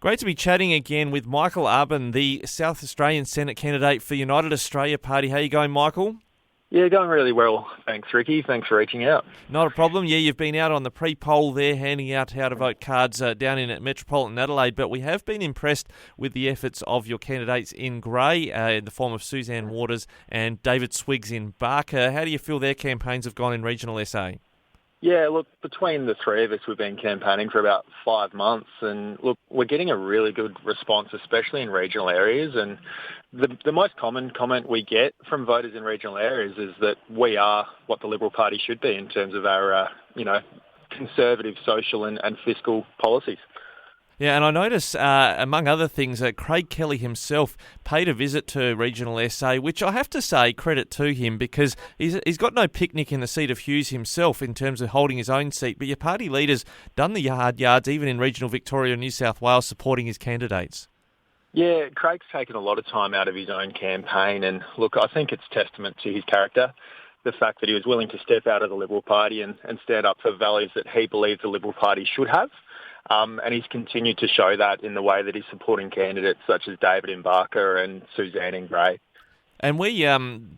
Great to be chatting again with Michael Arbon, the South Australian Senate candidate for United Australia Party. How are you going, Michael? Yeah, going really well. Thanks, Ricky. Thanks for reaching out. Not a problem. Yeah, you've been out on the pre-poll there, handing out how to vote cards down in at Metropolitan Adelaide, but we have been impressed with the efforts of your candidates in Grey, in the form of Suzanne Waters and David Swiggs in Barker. How do you feel their campaigns have gone in regional SA? Yeah, look, between the three of us, we've been campaigning for about 5 months, and look, we're getting a really good response, especially in regional areas. And the most common comment we get from voters in regional areas is that we are what the Liberal Party should be in terms of our, conservative social and fiscal policies. Yeah, and I notice, among other things, that Craig Kelly himself paid a visit to regional SA, which I have to say credit to him because he's got no picnic in the seat of Hughes himself in terms of holding his own seat, but your party leader's done the hard yards, even in regional Victoria and New South Wales, supporting his candidates. Yeah, Craig's taken a lot of time out of his own campaign, and look, I think it's testament to his character, the fact that he was willing to step out of the Liberal Party and stand up for values that he believes the Liberal Party should have. And he's continued to show that in the way that he's supporting candidates such as David Barker and Suzanne in Grey. And we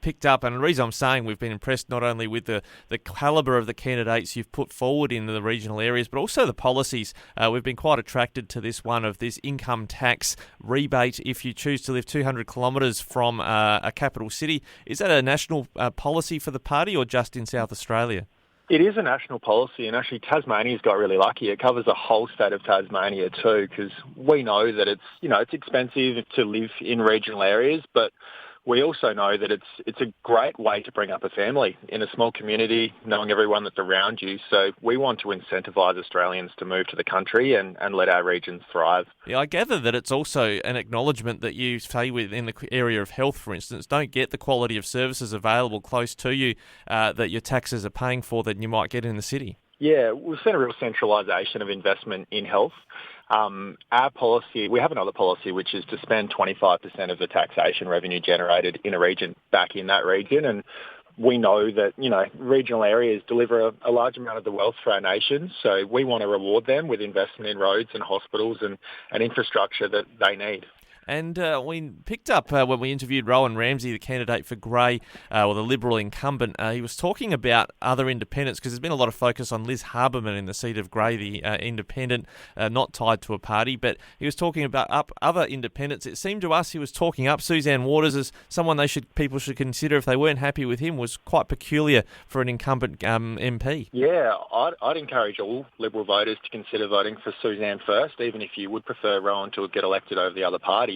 picked up, and the reason I'm saying we've been impressed not only with the calibre of the candidates you've put forward in the regional areas, but also the policies. We've been quite attracted to this one of this income tax rebate if you choose to live 200 kilometres from a capital city. Is that a national policy for the party or just in South Australia? It is a national policy, and actually Tasmania's got really lucky. It covers the whole state of Tasmania too, because we know that it's expensive to live in regional areas, but we also know that it's a great way to bring up a family in a small community, knowing everyone that's around you. So we want to incentivise Australians to move to the country and let our regions thrive. Yeah, I gather that it's also an acknowledgement that you, say, within the area of health, for instance, don't get the quality of services available close to you that your taxes are paying for that you might get in the city. Yeah, we've seen a real centralisation of investment in health. Our policy, we have another policy, which is to spend 25% of the taxation revenue generated in a region back in that region. And we know that, regional areas deliver a large amount of the wealth for our nation. So we want to reward them with investment in roads and hospitals and infrastructure that they need. And we picked up when we interviewed Rowan Ramsey, the candidate for Grey, or the Liberal incumbent. He was talking about other independents because there's been a lot of focus on Liz Harberman in the seat of Grey, the independent, not tied to a party. But he was talking about other independents. It seemed to us he was talking up Suzanne Waters as someone people should consider if they weren't happy with him. Was quite peculiar for an incumbent MP. Yeah, I'd encourage all Liberal voters to consider voting for Suzanne first, even if you would prefer Rowan to get elected over the other parties.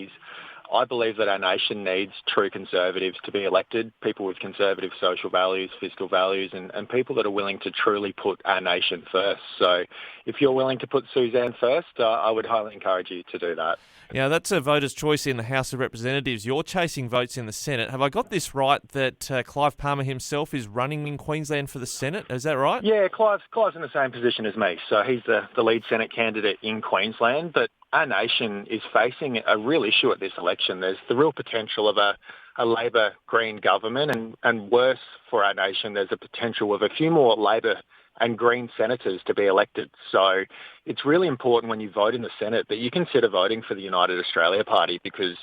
I believe that our nation needs true conservatives to be elected, people with conservative social values, fiscal values, and people that are willing to truly put our nation first. So if you're willing to put Suzanne first, I would highly encourage you to do that. Yeah, that's a voter's choice in the House of Representatives. You're chasing votes in the Senate. Have I got this right that Clive Palmer himself is running in Queensland for the Senate? Is that right? Yeah, Clive's in the same position as me. So he's the lead Senate candidate in Queensland. But our nation is facing a real issue at this election. There's the real potential of a Labor Green government, and worse for our nation, there's a potential of a few more Labor and Green senators to be elected. So it's really important when you vote in the Senate that you consider voting for the United Australia Party, because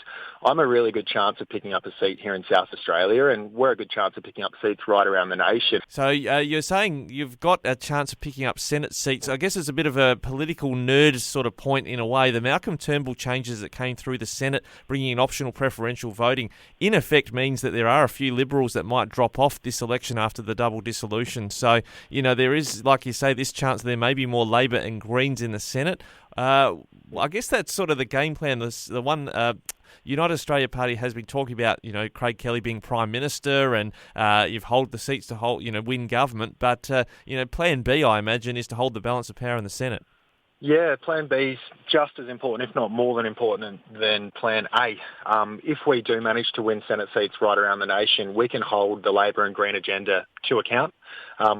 I'm a really good chance of picking up a seat here in South Australia, and we're a good chance of picking up seats right around the nation. So you're saying you've got a chance of picking up Senate seats. I guess it's a bit of a political nerd sort of point in a way. The Malcolm Turnbull changes that came through the Senate, bringing in optional preferential voting, in effect means that there are a few Liberals that might drop off this election after the double dissolution. So, there is, like you say, this chance there may be more Labor and Greens in the Senate. I guess that's sort of the game plan. The one United Australia Party has been talking about, Craig Kelly being Prime Minister, and you've hold the seats to win government. But Plan B, I imagine, is to hold the balance of power in the Senate. Yeah, Plan B is just as important, if not more than important, than Plan A. If we do manage to win Senate seats right around the nation, we can hold the Labor and Green agenda to account.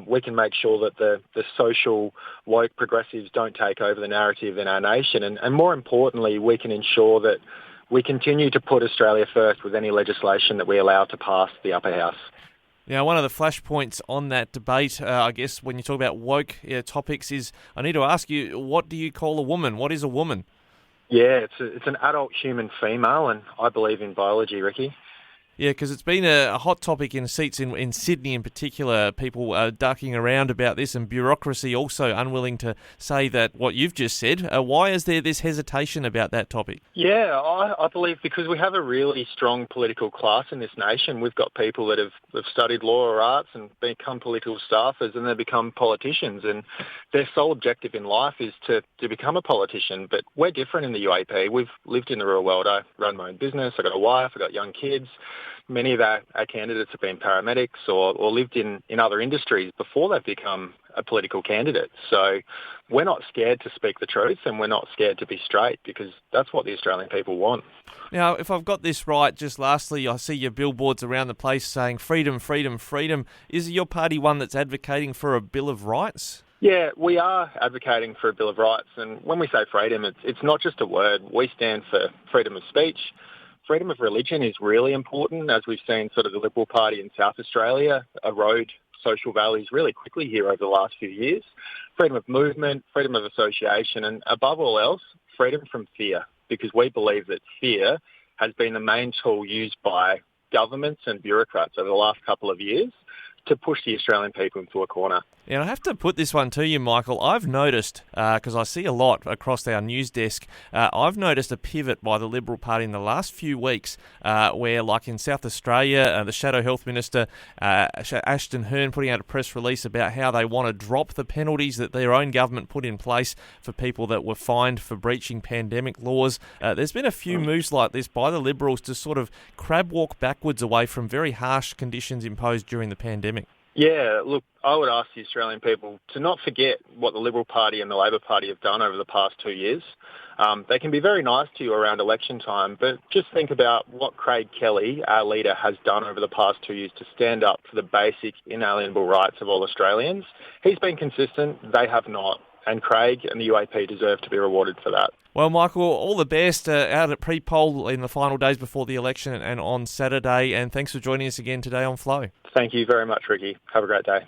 We can make sure that the social woke progressives don't take over the narrative in our nation. And more importantly, we can ensure that we continue to put Australia first with any legislation that we allow to pass the upper house. Now, one of the flashpoints on that debate, I guess, when you talk about woke topics is, I need to ask you, what do you call a woman? What is a woman? Yeah, it's an adult human female, and I believe in biology, Ricky. Yeah, because it's been a hot topic in seats in Sydney in particular. People are ducking around about this, and bureaucracy also unwilling to say that what you've just said. Why is there this hesitation about that topic? Yeah, I believe because we have a really strong political class in this nation. We've got people that have studied law or arts and become political staffers, and they become politicians, and their sole objective in life is to become a politician. But we're different in the UAP. We've lived in the real world. I run my own business. I've got a wife. I've got young kids. Many of our candidates have been paramedics or lived in other industries before they've become a political candidate. So we're not scared to speak the truth, and we're not scared to be straight, because that's what the Australian people want. Now, if I've got this right, just lastly, I see your billboards around the place saying freedom, freedom, freedom. Is your party one that's advocating for a Bill of Rights? Yeah, we are advocating for a Bill of Rights. And when we say freedom, it's not just a word. We stand for freedom of speech. Freedom of religion is really important, as we've seen sort of the Liberal Party in South Australia erode social values really quickly here over the last few years. Freedom of movement, freedom of association, and above all else, freedom from fear, because we believe that fear has been the main tool used by governments and bureaucrats over the last couple of years to push the Australian people into a corner. And I have to put this one to you, Michael. I've noticed, because I see a lot across our news desk, I've noticed a pivot by the Liberal Party in the last few weeks where, like in South Australia, the Shadow Health Minister, Ashton Hearn, putting out a press release about how they want to drop the penalties that their own government put in place for people that were fined for breaching pandemic laws. There's been a few moves like this by the Liberals to sort of crab walk backwards away from very harsh conditions imposed during the pandemic. Yeah, look, I would ask the Australian people to not forget what the Liberal Party and the Labor Party have done over the past 2 years. They can be very nice to you around election time, but just think about what Craig Kelly, our leader, has done over the past 2 years to stand up for the basic inalienable rights of all Australians. He's been consistent, they have not, and Craig and the UAP deserve to be rewarded for that. Well, Michael, all the best out at pre-poll in the final days before the election and on Saturday, and thanks for joining us again today on Flow. Thank you very much, Ricky. Have a great day.